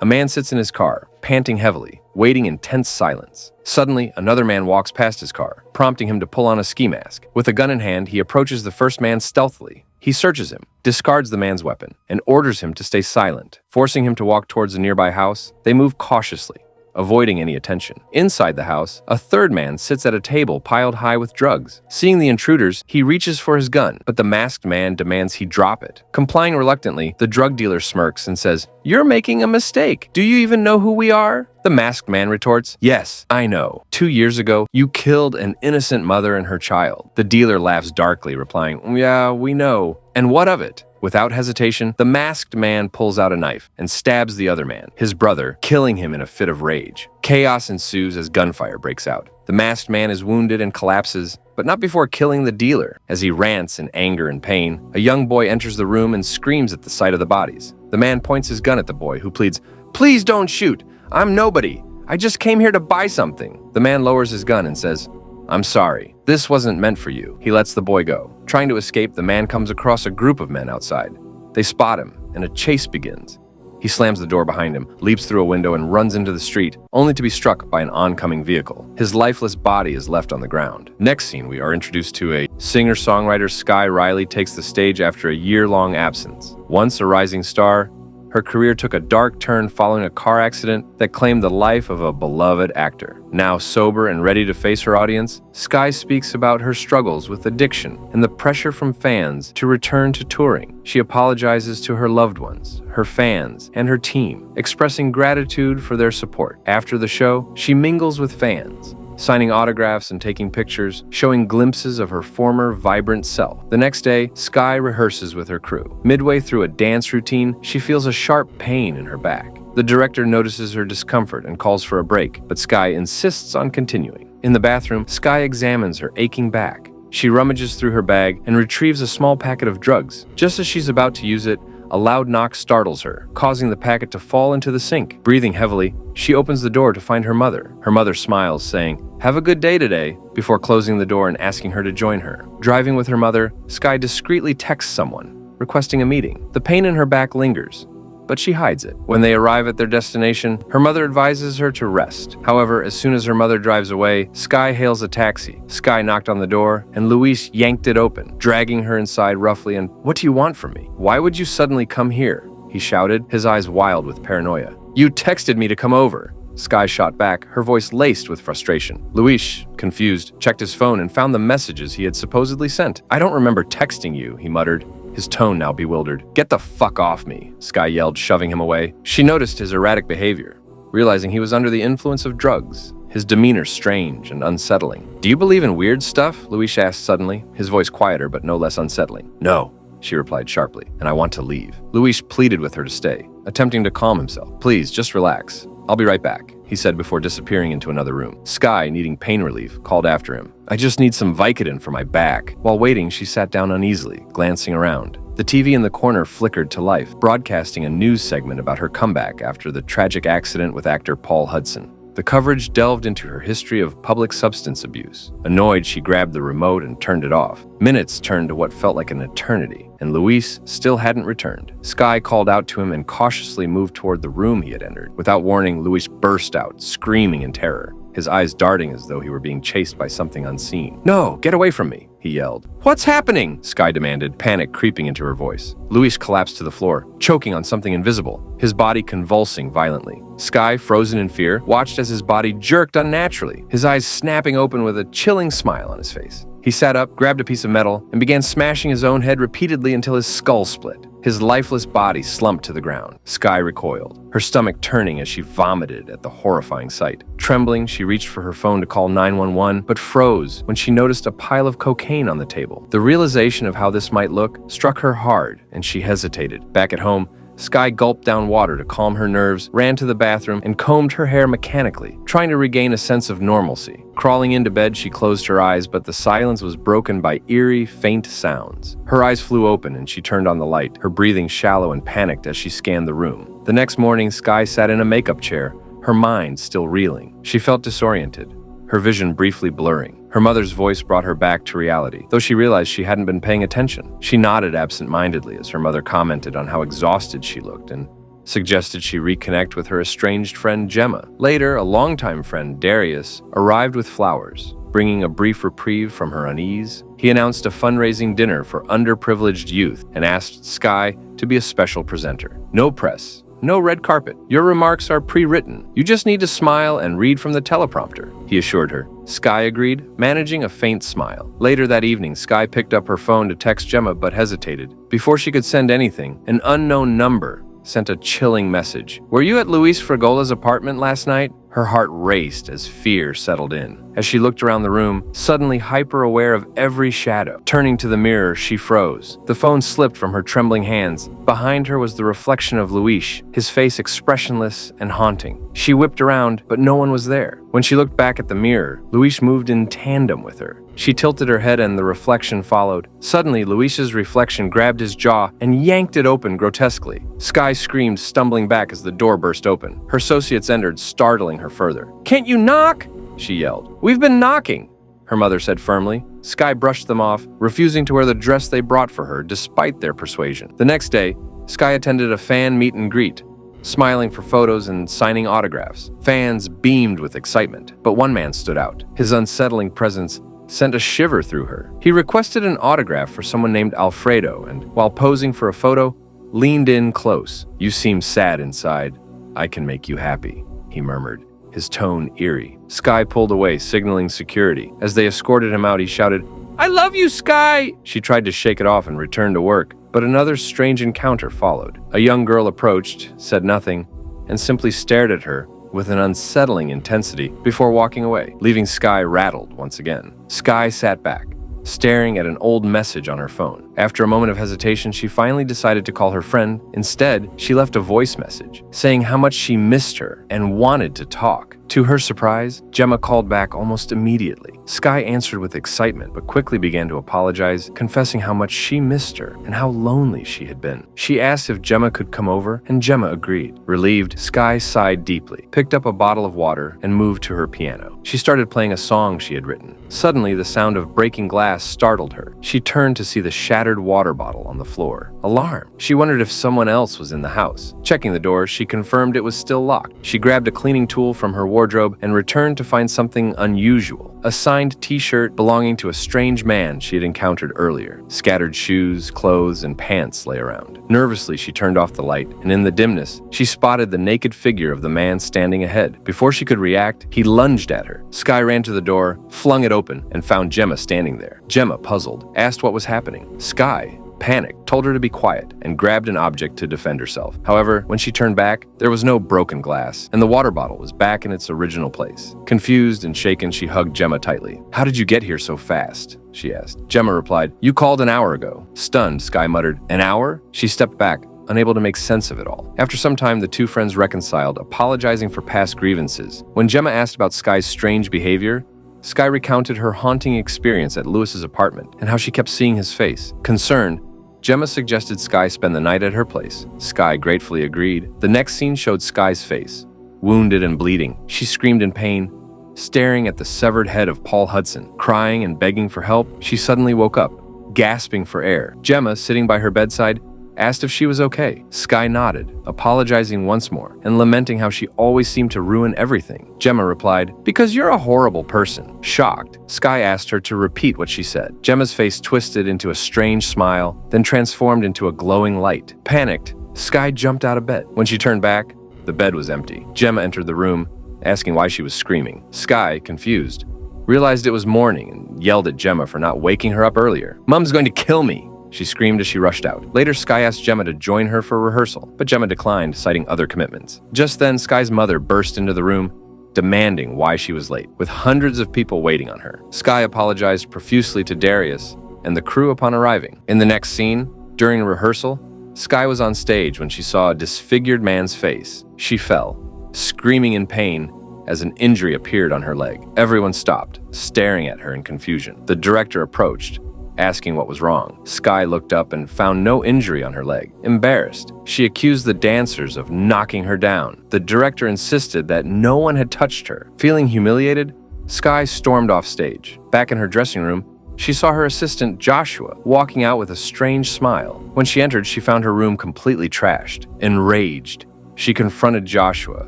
A man sits in his car, panting heavily, waiting in tense silence. Suddenly, another man walks past his car, prompting him to pull on a ski mask. With a gun in hand, he approaches the first man stealthily. He searches him, discards the man's weapon, and orders him to stay silent. Forcing him to walk towards a nearby house, they move cautiously, avoiding any attention. Inside the house, a third man sits at a table piled high with drugs. Seeing the intruders, he reaches for his gun, but the masked man demands he drop it. Complying reluctantly, the drug dealer smirks and says, "You're making a mistake. Do you even know who we are?" The masked man retorts, "Yes, I know. 2 years ago, you killed an innocent mother and her child." The dealer laughs darkly, replying, "Yeah, we know. And what of it?" Without hesitation, the masked man pulls out a knife and stabs the other man, his brother, killing him in a fit of rage. Chaos ensues as gunfire breaks out. The masked man is wounded and collapses, but not before killing the dealer. As he rants in anger and pain, a young boy enters the room and screams at the sight of the bodies. The man points his gun at the boy, who pleads, "Please don't shoot. I'm nobody. I just came here to buy something." The man lowers his gun and says, "I'm sorry. This wasn't meant for you." He lets the boy go. Trying to escape, the man comes across a group of men outside. They spot him, and a chase begins. He slams the door behind him, leaps through a window, and runs into the street, only to be struck by an oncoming vehicle. His lifeless body is left on the ground. Next scene, we are introduced to a singer-songwriter. Skye Riley takes the stage after a year-long absence. Once a rising star, her career took a dark turn following a car accident that claimed the life of a beloved actor. Now sober and ready to face her audience, Skye speaks about her struggles with addiction and the pressure from fans to return to touring. She apologizes to her loved ones, her fans, and her team, expressing gratitude for their support. After the show, she mingles with fans, signing autographs and taking pictures, showing glimpses of her former vibrant self. The next day, Skye rehearses with her crew. Midway through a dance routine, she feels a sharp pain in her back. The director notices her discomfort and calls for a break, but Skye insists on continuing. In the bathroom, Skye examines her aching back. She rummages through her bag and retrieves a small packet of drugs. Just as she's about to use it, a loud knock startles her, causing the packet to fall into the sink. Breathing heavily, she opens the door to find her mother. Her mother smiles, saying, "Have a good day today," before closing the door and asking her to join her. Driving with her mother, Skye discreetly texts someone, requesting a meeting. The pain in her back lingers, but she hides it. When they arrive at their destination, her mother advises her to rest. However, as soon as her mother drives away, Skye hails a taxi. Skye knocked on the door, and Luis yanked it open, dragging her inside roughly and, "What do you want from me? Why would you suddenly come here?" he shouted, his eyes wild with paranoia. "You texted me to come over." Skye shot back, her voice laced with frustration. Luis, confused, checked his phone and found the messages he had supposedly sent. "I don't remember texting you," he muttered, his tone now bewildered. "Get the fuck off me," Skye yelled, shoving him away. She noticed his erratic behavior, realizing he was under the influence of drugs, his demeanor strange and unsettling. "Do you believe in weird stuff?" Luis asked suddenly, his voice quieter but no less unsettling. "No," she replied sharply, "and I want to leave." Luis pleaded with her to stay, attempting to calm himself. "Please, just relax. I'll be right back," he said before disappearing into another room. Skye, needing pain relief, called after him. "I just need some Vicodin for my back." While waiting, she sat down uneasily, glancing around. The TV in the corner flickered to life, broadcasting a news segment about her comeback after the tragic accident with actor Paul Hudson. The coverage delved into her history of public substance abuse. Annoyed, she grabbed the remote and turned it off. Minutes turned to what felt like an eternity, and Luis still hadn't returned. Skye called out to him and cautiously moved toward the room he had entered. Without warning, Luis burst out, screaming in terror, his eyes darting as though he were being chased by something unseen. "No, get away from me," he yelled. "What's happening?" Skye demanded, panic creeping into her voice. Luis collapsed to the floor, choking on something invisible, his body convulsing violently. Skye, frozen in fear, watched as his body jerked unnaturally, his eyes snapping open with a chilling smile on his face. He sat up, grabbed a piece of metal, and began smashing his own head repeatedly until his skull split. His lifeless body slumped to the ground. Skye recoiled, her stomach turning as she vomited at the horrifying sight. Trembling, she reached for her phone to call 911, but froze when she noticed a pile of cocaine on the table. The realization of how this might look struck her hard, and she hesitated. Back at home, Skye gulped down water to calm her nerves, ran to the bathroom, and combed her hair mechanically, trying to regain a sense of normalcy. Crawling into bed, she closed her eyes, but the silence was broken by eerie, faint sounds. Her eyes flew open and she turned on the light, her breathing shallow and panicked as she scanned the room. The next morning, Skye sat in a makeup chair, her mind still reeling. She felt disoriented, her vision briefly blurring. Her mother's voice brought her back to reality, though she realized she hadn't been paying attention. She nodded absent-mindedly as her mother commented on how exhausted she looked and suggested she reconnect with her estranged friend Gemma. Later, a longtime friend, Darius, arrived with flowers, bringing a brief reprieve from her unease. He announced a fundraising dinner for underprivileged youth and asked Skye to be a special presenter. No press, no red carpet. Your remarks are pre-written. You just need to smile and read from the teleprompter, he assured her. Skye agreed, managing a faint smile. Later that evening, Skye picked up her phone to text Gemma but hesitated. Before she could send anything, an unknown number sent a chilling message. Were you at Luis Fragola's apartment last night? Her heart raced as fear settled in. As she looked around the room, suddenly hyper-aware of every shadow. Turning to the mirror, she froze. The phone slipped from her trembling hands. Behind her was the reflection of Luis, his face expressionless and haunting. She whipped around, but no one was there. When she looked back at the mirror, Luis moved in tandem with her. She tilted her head and the reflection followed. Suddenly, Luis's reflection grabbed his jaw and yanked it open grotesquely. Skye screamed, stumbling back as the door burst open. Her associates entered, startling her further. "Can't you knock?" she yelled. "We've been knocking," her mother said firmly. Skye brushed them off, refusing to wear the dress they brought for her despite their persuasion. The next day, Skye attended a fan meet and greet, smiling for photos and signing autographs. Fans beamed with excitement, but one man stood out. His unsettling presence sent a shiver through her. He requested an autograph for someone named Alfredo and, while posing for a photo, leaned in close. "You seem sad inside. I can make you happy," he murmured, his tone eerie. Skye pulled away, signaling security. As they escorted him out, he shouted, "I love you, Skye!" She tried to shake it off and return to work, but another strange encounter followed. A young girl approached, said nothing, and simply stared at her with an unsettling intensity before walking away, leaving Skye rattled once again. Skye sat back, staring at an old message on her phone. After a moment of hesitation, she finally decided to call her friend. Instead, she left a voice message, saying how much she missed her and wanted to talk. To her surprise, Gemma called back almost immediately. Skye answered with excitement, but quickly began to apologize, confessing how much she missed her and how lonely she had been. She asked if Gemma could come over, and Gemma agreed. Relieved, Skye sighed deeply, picked up a bottle of water, and moved to her piano. She started playing a song she had written. Suddenly, the sound of breaking glass startled her. She turned to see the shattered water bottle on the floor. Alarmed, she wondered if someone else was in the house. Checking the door, she confirmed it was still locked. She grabbed a cleaning tool from her wardrobe and returned to find something unusual. A signed t-shirt belonging to a strange man she had encountered earlier. Scattered shoes, clothes, and pants lay around. Nervously, she turned off the light, and in the dimness, she spotted the naked figure of the man standing ahead. Before she could react, he lunged at her. Skye ran to the door, flung it open, and found Gemma standing there. Gemma, puzzled, asked what was happening. Skye, panicked, told her to be quiet, and grabbed an object to defend herself. However, when she turned back, there was no broken glass, and the water bottle was back in its original place. Confused and shaken, she hugged Gemma tightly. "How did you get here so fast?" she asked. Gemma replied, "You called an hour ago." Stunned, Skye muttered, "An hour?" She stepped back, unable to make sense of it all. After some time, the two friends reconciled, apologizing for past grievances. When Gemma asked about Skye's strange behavior, Skye recounted her haunting experience at Lewis's apartment and how she kept seeing his face. Concerned, Gemma suggested Skye spend the night at her place. Skye gratefully agreed. The next scene showed Skye's face, wounded and bleeding. She screamed in pain, staring at the severed head of Paul Hudson. Crying and begging for help, she suddenly woke up, gasping for air. Gemma, sitting by her bedside, asked if she was okay. Skye nodded, apologizing once more, and lamenting how she always seemed to ruin everything. Gemma replied, "Because you're a horrible person." Shocked, Skye asked her to repeat what she said. Gemma's face twisted into a strange smile, then transformed into a glowing light. Panicked, Skye jumped out of bed. When she turned back, the bed was empty. Gemma entered the room, asking why she was screaming. Skye, confused, realized it was morning and yelled at Gemma for not waking her up earlier. "Mom's going to kill me," she screamed as she rushed out. Later, Skye asked Gemma to join her for rehearsal, but Gemma declined, citing other commitments. Just then, Skye's mother burst into the room, demanding why she was late, with hundreds of people waiting on her. Skye apologized profusely to Darius and the crew upon arriving. In the next scene, during rehearsal, Skye was on stage when she saw a disfigured man's face. She fell, screaming in pain as an injury appeared on her leg. Everyone stopped, staring at her in confusion. The director approached, asking what was wrong. Skye looked up and found no injury on her leg. Embarrassed, she accused the dancers of knocking her down. The director insisted that no one had touched her. Feeling humiliated, Skye stormed off stage. Back in her dressing room, she saw her assistant Joshua walking out with a strange smile. When she entered, she found her room completely trashed. Enraged, She confronted Joshua,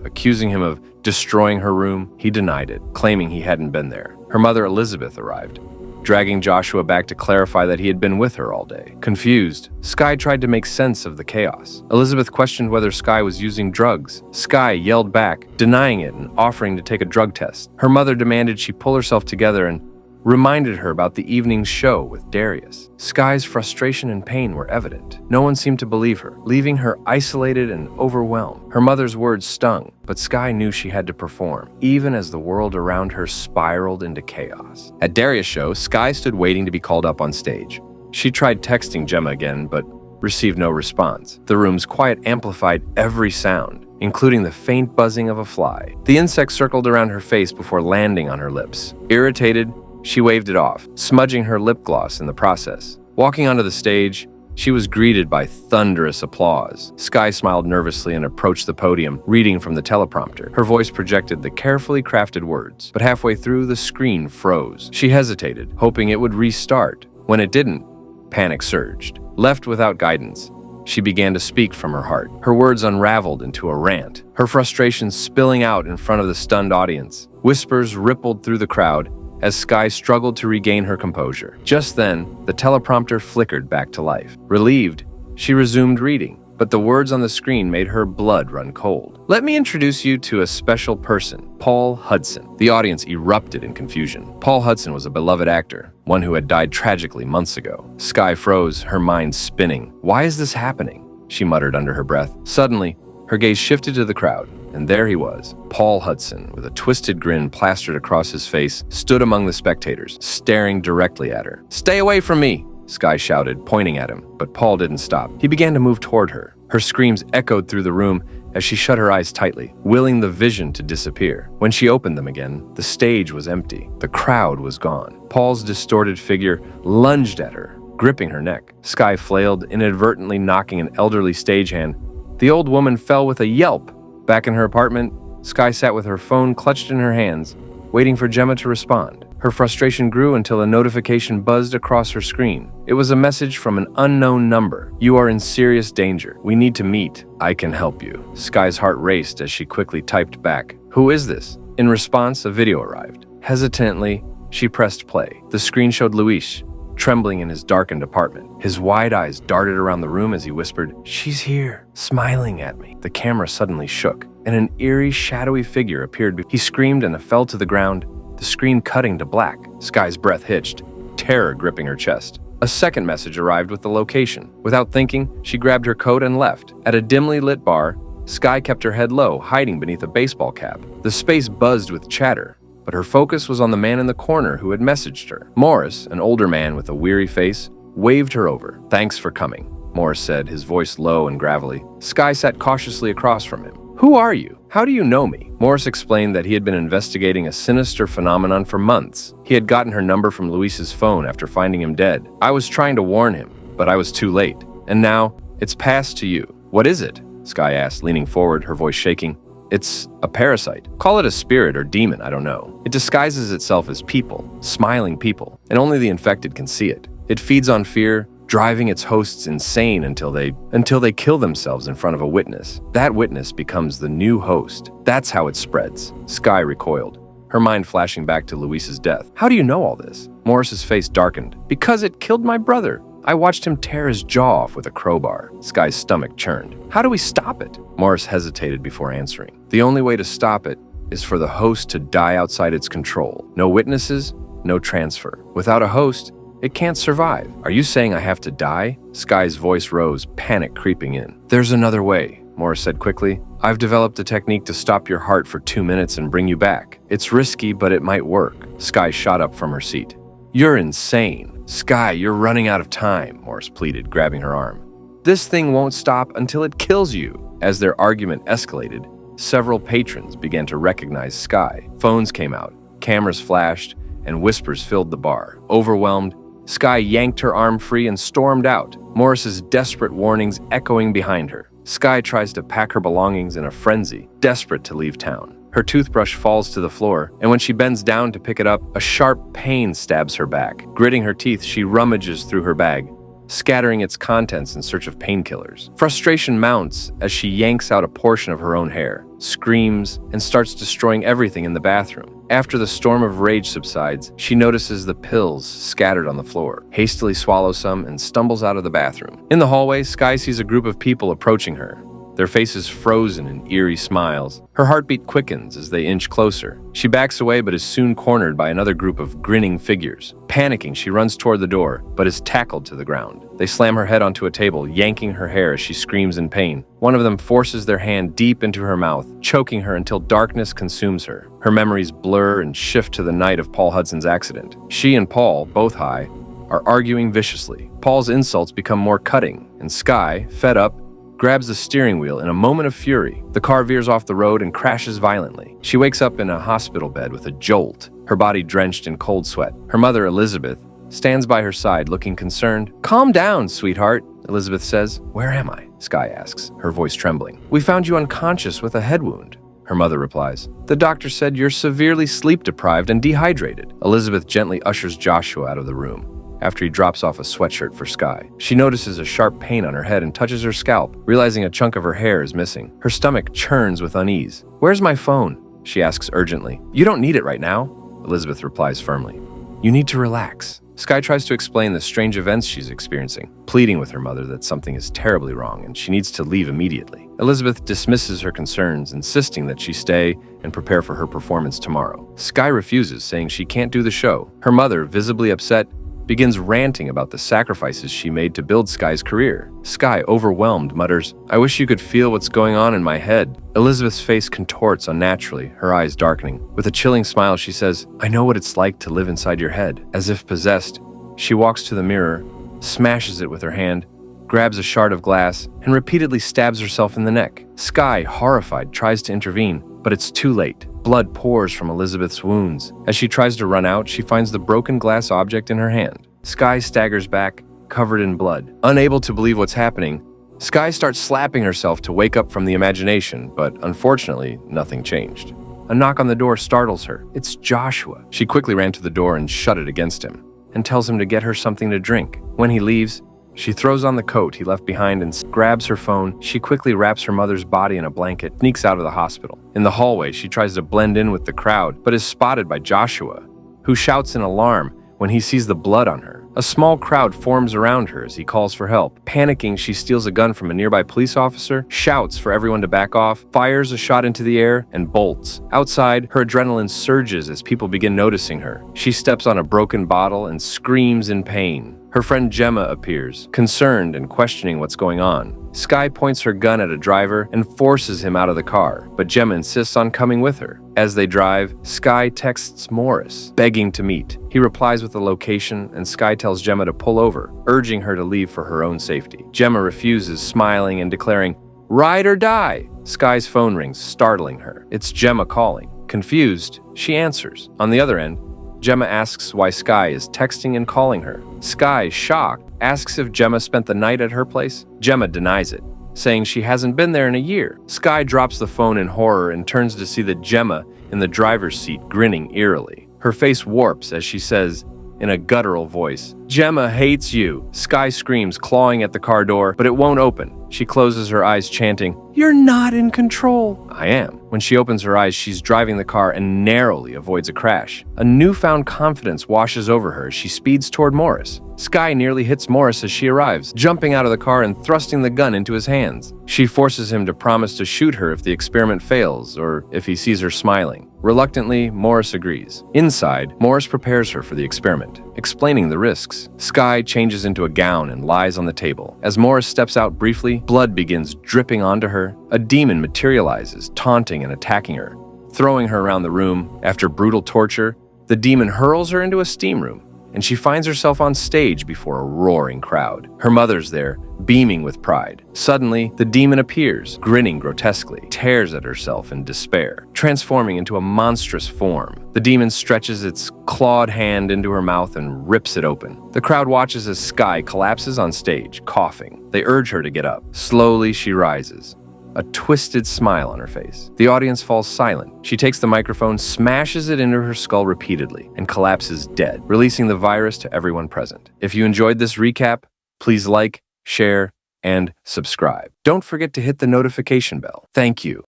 accusing him of destroying her room. He denied it, claiming he hadn't been there. Her mother, Elizabeth, arrived, dragging Joshua back to clarify that he had been with her all day. Confused, Skye tried to make sense of the chaos. Elizabeth questioned whether Skye was using drugs. Skye yelled back, denying it and offering to take a drug test. Her mother demanded she pull herself together and reminded her about the evening's show with Darius. Skye's frustration and pain were evident. No one seemed to believe her, leaving her isolated and overwhelmed. Her mother's words stung, but Skye knew she had to perform, even as the world around her spiraled into chaos. At Darius' show, Skye stood waiting to be called up on stage. She tried texting Gemma again, but received no response. The room's quiet amplified every sound, including the faint buzzing of a fly. The insect circled around her face before landing on her lips. Irritated, she waved it off, smudging her lip gloss in the process. Walking onto the stage, she was greeted by thunderous applause. Skye smiled nervously and approached the podium, reading from the teleprompter. Her voice projected the carefully crafted words, but halfway through, the screen froze. She hesitated, hoping it would restart. When it didn't, panic surged. Left without guidance, she began to speak from her heart. Her words unraveled into a rant, her frustration spilling out in front of the stunned audience. Whispers rippled through the crowd as Skye struggled to regain her composure. Just then, the teleprompter flickered back to life. Relieved, she resumed reading, but the words on the screen made her blood run cold. "Let me introduce you to a special person, Paul Hudson." The audience erupted in confusion. Paul Hudson was a beloved actor, one who had died tragically months ago. Skye froze, her mind spinning. "Why is this happening?" she muttered under her breath. Suddenly, her gaze shifted to the crowd, and there he was. Paul Hudson, with a twisted grin plastered across his face, stood among the spectators, staring directly at her. "Stay away from me!" Skye shouted, pointing at him, but Paul didn't stop. He began to move toward her. Her screams echoed through the room as she shut her eyes tightly, willing the vision to disappear. When she opened them again, the stage was empty. The crowd was gone. Paul's distorted figure lunged at her, gripping her neck. Skye flailed, inadvertently knocking an elderly stagehand. The old woman fell with a yelp. Back in her apartment, Skye sat with her phone clutched in her hands, waiting for Gemma to respond. Her frustration grew until a notification buzzed across her screen. It was a message from an unknown number. "You are in serious danger. We need to meet. I can help you." Skye's heart raced as she quickly typed back, "Who is this?" In response, a video arrived. Hesitantly, she pressed play. The screen showed Luis, trembling in his darkened apartment. His wide eyes darted around the room as he whispered, "She's here, smiling at me." The camera suddenly shook, and an eerie, shadowy figure appeared. He screamed and fell to the ground, the screen cutting to black. Skye's breath hitched, terror gripping her chest. A second message arrived with the location. Without thinking, she grabbed her coat and left. At a dimly lit bar, Skye kept her head low, hiding beneath a baseball cap. The space buzzed with chatter, but her focus was on the man in the corner who had messaged her. Morris, an older man with a weary face, waved her over. "Thanks for coming," Morris said, his voice low and gravelly. Skye sat cautiously across from him. "Who are you? How do you know me?" Morris explained that he had been investigating a sinister phenomenon for months. He had gotten her number from Luis's phone after finding him dead. "I was trying to warn him, but I was too late. And now, it's passed to you." "What is it?" Skye asked, leaning forward, her voice shaking. "It's a parasite. Call it a spirit or demon, I don't know. It disguises itself as people, smiling people, and only the infected can see it. It feeds on fear, driving its hosts insane until they kill themselves in front of a witness. That witness becomes the new host. That's how it spreads." Skye recoiled, her mind flashing back to Luis's death. "How do you know all this?" Morris's face darkened. "Because it killed my brother. I watched him tear his jaw off with a crowbar." Skye's stomach churned. "How do we stop it?" Morris hesitated before answering. "The only way to stop it is for the host to die outside its control. No witnesses, no transfer. Without a host, it can't survive." "Are you saying I have to die?" Skye's voice rose, panic creeping in. "There's another way," Morris said quickly. "I've developed a technique to stop your heart for 2 minutes and bring you back. It's risky, but it might work." Skye shot up from her seat. "You're insane. Skye, you're running out of time," Morris pleaded, grabbing her arm. "This thing won't stop until it kills you." As their argument escalated, several patrons began to recognize Skye. Phones came out, cameras flashed, and whispers filled the bar. Overwhelmed, Skye yanked her arm free and stormed out, Morris's desperate warnings echoing behind her. Skye tries to pack her belongings in a frenzy, desperate to leave town. Her toothbrush falls to the floor, and when she bends down to pick it up, a sharp pain stabs her back. Gritting her teeth, she rummages through her bag, scattering its contents in search of painkillers. Frustration mounts as she yanks out a portion of her own hair, screams, and starts destroying everything in the bathroom. After the storm of rage subsides, she notices the pills scattered on the floor, hastily swallows some, and stumbles out of the bathroom. In the hallway, Skye sees a group of people approaching her, their faces frozen in eerie smiles. Her heartbeat quickens as they inch closer. She backs away but is soon cornered by another group of grinning figures. Panicking, she runs toward the door, but is tackled to the ground. They slam her head onto a table, yanking her hair as she screams in pain. One of them forces their hand deep into her mouth, choking her until darkness consumes her. Her memories blur and shift to the night of Paul Hudson's accident. She and Paul, both high, are arguing viciously. Paul's insults become more cutting, and Skye, fed up, grabs the steering wheel in a moment of fury. The car veers off the road and crashes violently. She wakes up in a hospital bed with a jolt, her body drenched in cold sweat. Her mother, Elizabeth, stands by her side looking concerned. "Calm down, sweetheart," Elizabeth says. "Where am I?" Skye asks, her voice trembling. "We found you unconscious with a head wound," her mother replies. "The doctor said you're severely sleep-deprived and dehydrated." Elizabeth gently ushers Joshua out of the room. After he drops off a sweatshirt for Skye, she notices a sharp pain on her head and touches her scalp, realizing a chunk of her hair is missing. Her stomach churns with unease. "Where's my phone?" she asks urgently. "You don't need it right now," Elizabeth replies firmly. "You need to relax." Skye tries to explain the strange events she's experiencing, pleading with her mother that something is terribly wrong and she needs to leave immediately. Elizabeth dismisses her concerns, insisting that she stay and prepare for her performance tomorrow. Skye refuses, saying she can't do the show. Her mother, visibly upset, begins ranting about the sacrifices she made to build Skye's career. Skye, overwhelmed, mutters, "I wish you could feel what's going on in my head." Elizabeth's face contorts unnaturally, her eyes darkening. With a chilling smile, she says, "I know what it's like to live inside your head." As if possessed, she walks to the mirror, smashes it with her hand, grabs a shard of glass, and repeatedly stabs herself in the neck. Skye, horrified, tries to intervene, but it's too late. Blood pours from Elizabeth's wounds. As she tries to run out, she finds the broken glass object in her hand. Skye staggers back, covered in blood. Unable to believe what's happening, Skye starts slapping herself to wake up from the imagination, but unfortunately, nothing changed. A knock on the door startles her. It's Joshua. She quickly ran to the door and shut it against him, and tells him to get her something to drink. When he leaves, she throws on the coat he left behind and grabs her phone. She quickly wraps her mother's body in a blanket, sneaks out of the hospital. In the hallway, she tries to blend in with the crowd, but is spotted by Joshua, who shouts in alarm when he sees the blood on her. A small crowd forms around her as he calls for help. Panicking, she steals a gun from a nearby police officer, shouts for everyone to back off, fires a shot into the air, and bolts. Outside, her adrenaline surges as people begin noticing her. She steps on a broken bottle and screams in pain. Her friend Gemma appears, concerned and questioning what's going on. Skye points her gun at a driver and forces him out of the car, but Gemma insists on coming with her. As they drive, Skye texts Morris, begging to meet. He replies with the location, and Skye tells Gemma to pull over, urging her to leave for her own safety. Gemma refuses, smiling and declaring, "Ride or die!" Skye's phone rings, startling her. It's Gemma calling. Confused, she answers. On the other end, Gemma asks why Skye is texting and calling her. Skye, shocked, asks if Gemma spent the night at her place. Gemma denies it, saying she hasn't been there in a year. Skye drops the phone in horror and turns to see the Gemma in the driver's seat, grinning eerily. Her face warps as she says, in a guttural voice, "Gemma hates you." Skye screams, clawing at the car door, but it won't open. She closes her eyes, chanting, "You're not in control." "I am." When she opens her eyes, she's driving the car and narrowly avoids a crash. A newfound confidence washes over her as she speeds toward Morris. Skye nearly hits Morris as she arrives, jumping out of the car and thrusting the gun into his hands. She forces him to promise to shoot her if the experiment fails or if he sees her smiling. Reluctantly, Morris agrees. Inside, Morris prepares her for the experiment, explaining the risks. Skye changes into a gown and lies on the table. As Morris steps out briefly, blood begins dripping onto her. A demon materializes, taunting and attacking her, throwing her around the room. After brutal torture, the demon hurls her into a steam room, and she finds herself on stage before a roaring crowd. Her mother's there, beaming with pride. Suddenly, the demon appears, grinning grotesquely, tears at herself in despair, transforming into a monstrous form. The demon stretches its clawed hand into her mouth and rips it open. The crowd watches as Skye collapses on stage, coughing. They urge her to get up. Slowly, she rises, a twisted smile on her face. The audience falls silent. She takes the microphone, smashes it into her skull repeatedly, and collapses dead, releasing the virus to everyone present. If you enjoyed this recap, Please like, share, and subscribe. Don't forget to hit the notification bell. Thank you.